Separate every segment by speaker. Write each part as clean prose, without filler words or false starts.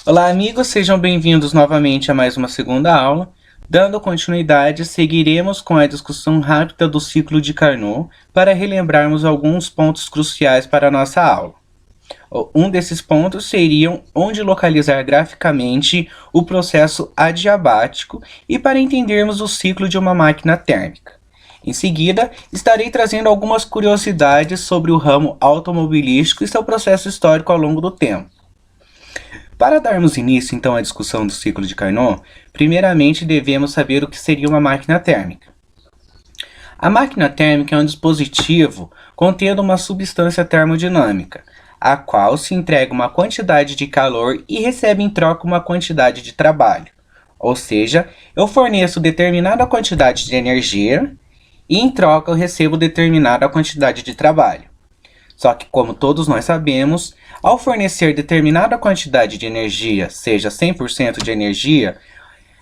Speaker 1: Olá, amigos, sejam bem-vindos novamente a mais uma segunda aula. Dando continuidade, seguiremos com a discussão rápida do ciclo de Carnot para relembrarmos alguns pontos cruciais para a nossa aula. Um desses pontos seria onde localizar graficamente o processo adiabático e para entendermos o ciclo de uma máquina térmica. Em seguida, estarei trazendo algumas curiosidades sobre o ramo automobilístico e seu processo histórico ao longo do tempo. Para darmos início então à discussão do ciclo de Carnot, primeiramente devemos saber o que seria uma máquina térmica. A máquina térmica é um dispositivo contendo uma substância termodinâmica, a qual se entrega uma quantidade de calor e recebe em troca uma quantidade de trabalho. Ou seja, eu forneço determinada quantidade de energia e em troca eu recebo determinada quantidade de trabalho. Só que, como todos nós sabemos, ao fornecer determinada quantidade de energia, seja 100% de energia,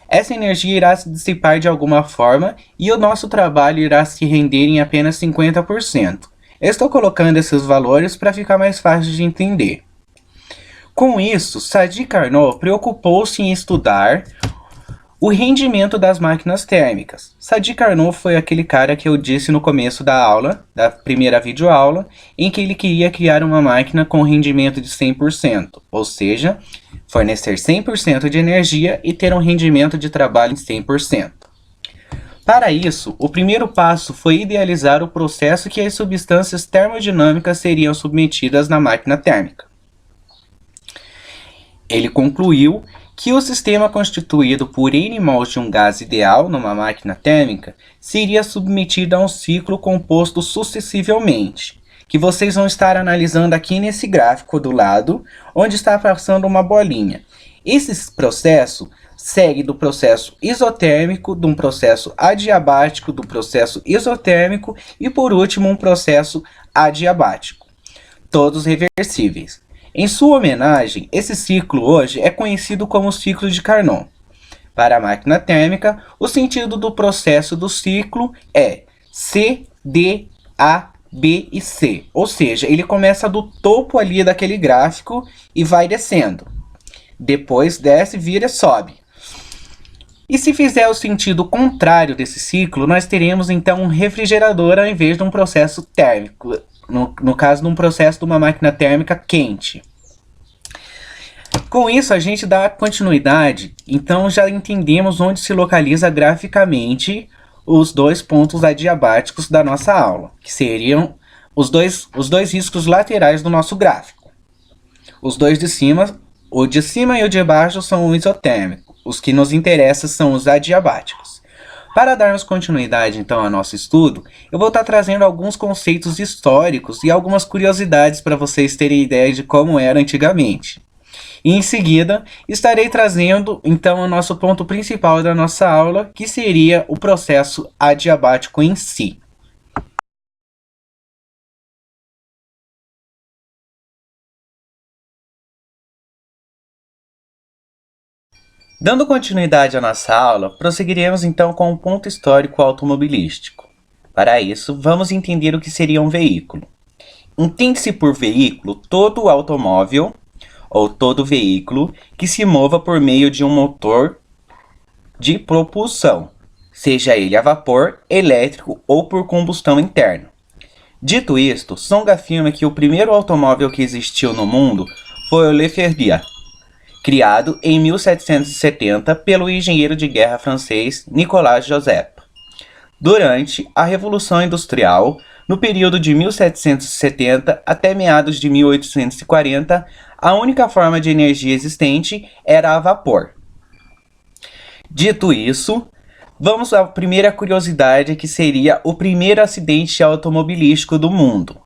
Speaker 1: essa energia irá se dissipar de alguma forma e o nosso trabalho irá se render em apenas 50%. Eu estou colocando esses valores para ficar mais fácil de entender. Com isso, Sadi Carnot preocupou-se em estudar o rendimento das máquinas térmicas. Sadi Carnot foi aquele cara que eu disse no começo da aula, da primeira videoaula, em que ele queria criar uma máquina com rendimento de 100%, ou seja, fornecer 100% de energia e ter um rendimento de trabalho em 100%. Para isso, o primeiro passo foi idealizar o processo que as substâncias termodinâmicas seriam submetidas na máquina térmica. Ele concluiu que o sistema constituído por N mols de um gás ideal numa máquina térmica seria submetido a um ciclo composto sucessivamente, que vocês vão estar analisando aqui nesse gráfico do lado, onde está passando uma bolinha. Esse processo segue do processo isotérmico, de um processo adiabático, do processo isotérmico e, por último, um processo adiabático, todos reversíveis. Em sua homenagem, esse ciclo hoje é conhecido como ciclo de Carnot. Para a máquina térmica, o sentido do processo do ciclo é C, D, A, B e C. Ou seja, ele começa do topo ali daquele gráfico e vai descendo. Depois desce, vira e sobe. E se fizer o sentido contrário desse ciclo, nós teremos então um refrigerador ao invés de um processo térmico. No caso de um processo de uma máquina térmica quente. Com isso, a gente dá continuidade, então já entendemos onde se localiza graficamente os dois pontos adiabáticos da nossa aula, que seriam os dois riscos laterais do nosso gráfico. Os dois de cima, o de cima e o de baixo são o isotérmico, os que nos interessam são os adiabáticos. Para darmos continuidade, então, ao nosso estudo, eu vou estar trazendo alguns conceitos históricos e algumas curiosidades para vocês terem ideia de como era antigamente. E, em seguida, estarei trazendo, então, o nosso ponto principal da nossa aula, que seria o processo adiabático em si. Dando continuidade à nossa aula, prosseguiremos então com o ponto histórico automobilístico. Para isso, vamos entender o que seria um veículo. Entende-se por veículo todo automóvel ou todo veículo que se mova por meio de um motor de propulsão, seja ele a vapor, elétrico ou por combustão interna. Dito isto, Song afirma que o primeiro automóvel que existiu no mundo foi o Le Ferrier, criado em 1770 pelo engenheiro de guerra francês Nicolas Joseph. Durante a Revolução Industrial, no período de 1770 até meados de 1840, a única forma de energia existente era a vapor. Dito isso, vamos à primeira curiosidade, que seria o primeiro acidente automobilístico do mundo,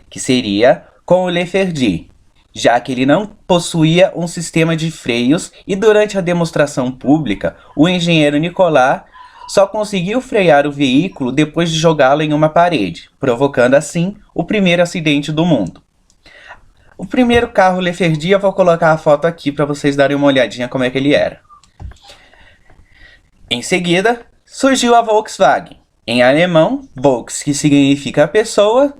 Speaker 1: que seria com o Le Ferrier, já que ele não possuía um sistema de freios e durante a demonstração pública, o engenheiro Nicolas só conseguiu frear o veículo depois de jogá-lo em uma parede, provocando assim o primeiro acidente do mundo. O primeiro carro Le Ferrier, eu vou colocar a foto aqui para vocês darem uma olhadinha como é que ele era. Em seguida, surgiu a Volkswagen. Em alemão, Volks, que significa pessoa,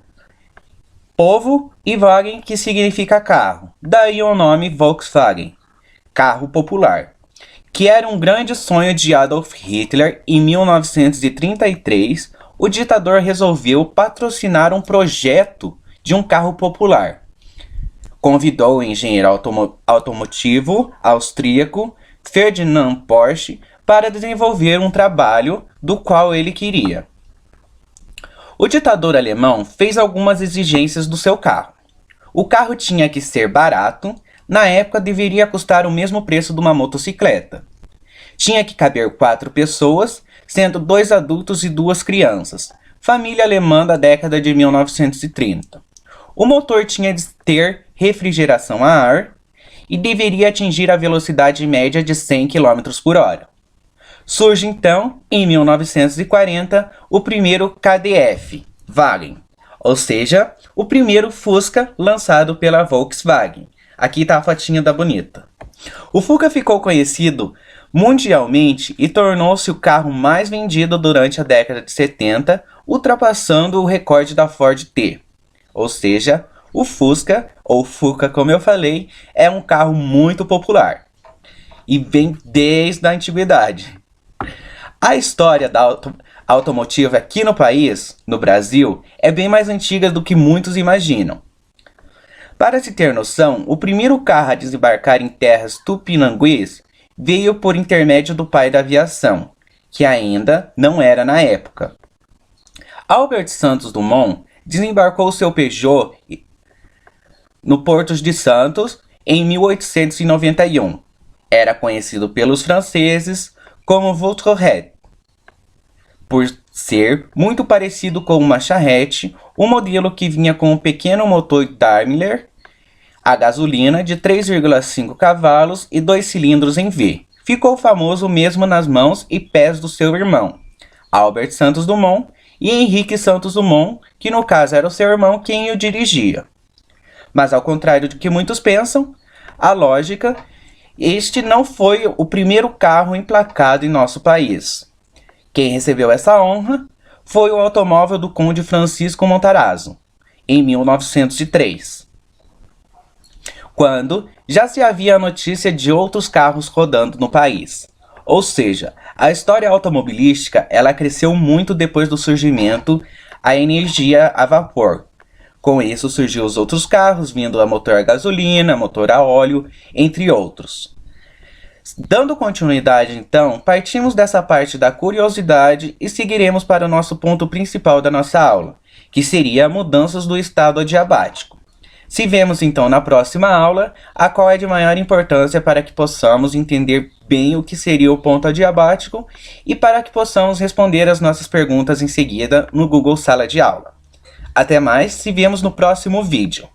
Speaker 1: povo, e Wagen, que significa carro. Daí o nome Volkswagen. carro popular, que era um grande sonho de Adolf Hitler. Em 1933, o ditador resolveu patrocinar um projeto de um carro popular. Convidou o engenheiro automotivo austríaco Ferdinand Porsche para desenvolver um trabalho do qual ele queria. O ditador alemão fez algumas exigências do seu carro. O carro tinha que ser barato, na época deveria custar o mesmo preço de uma motocicleta. Tinha que caber 4 pessoas, sendo 2 adultos e 2 crianças, família alemã da década de 1930. O motor tinha de ter refrigeração a ar e deveria atingir a velocidade média de 100 km por hora. Surge então, em 1940, o primeiro KDF, Wagen, ou seja, o primeiro Fusca lançado pela Volkswagen. Aqui está a fotinha da bonita. O Fusca ficou conhecido mundialmente e tornou-se o carro mais vendido durante a década de 70, ultrapassando o recorde da Ford T. Ou seja, o Fusca, ou Fuca como eu falei, é um carro muito popular e vem desde a antiguidade. A história da automotiva aqui no país, no Brasil, é bem mais antiga do que muitos imaginam. Para se ter noção, o primeiro carro a desembarcar em terras tupinanguês veio por intermédio do pai da aviação, que ainda não era na época. Albert Santos Dumont desembarcou seu Peugeot no Porto de Santos em 1891. Era conhecido pelos franceses como Votre, por ser muito parecido com uma charrete, um modelo que vinha com um pequeno motor Daimler a gasolina de 3,5 cavalos e 2 cilindros em V. Ficou famoso mesmo nas mãos e pés do seu irmão, Albert Santos Dumont, e Henrique Santos Dumont, que no caso era o seu irmão quem o dirigia. Mas ao contrário do que muitos pensam, a lógica, este não foi o primeiro carro emplacado em nosso país. Quem recebeu essa honra foi o automóvel do Conde Francisco Montarazzo, em 1903, quando já se havia a notícia de outros carros rodando no país. Ou seja, a história automobilística ela cresceu muito depois do surgimento da energia a vapor. Com isso surgiu os outros carros vindo a motor a gasolina, motor a óleo, entre outros. Dando continuidade então, partimos dessa parte da curiosidade e seguiremos para o nosso ponto principal da nossa aula, que seria mudanças do estado adiabático. Se vemos então na próxima aula, a qual é de maior importância para que possamos entender bem o que seria o ponto adiabático e para que possamos responder as nossas perguntas em seguida no Google Sala de Aula. Até mais, se vemos no próximo vídeo.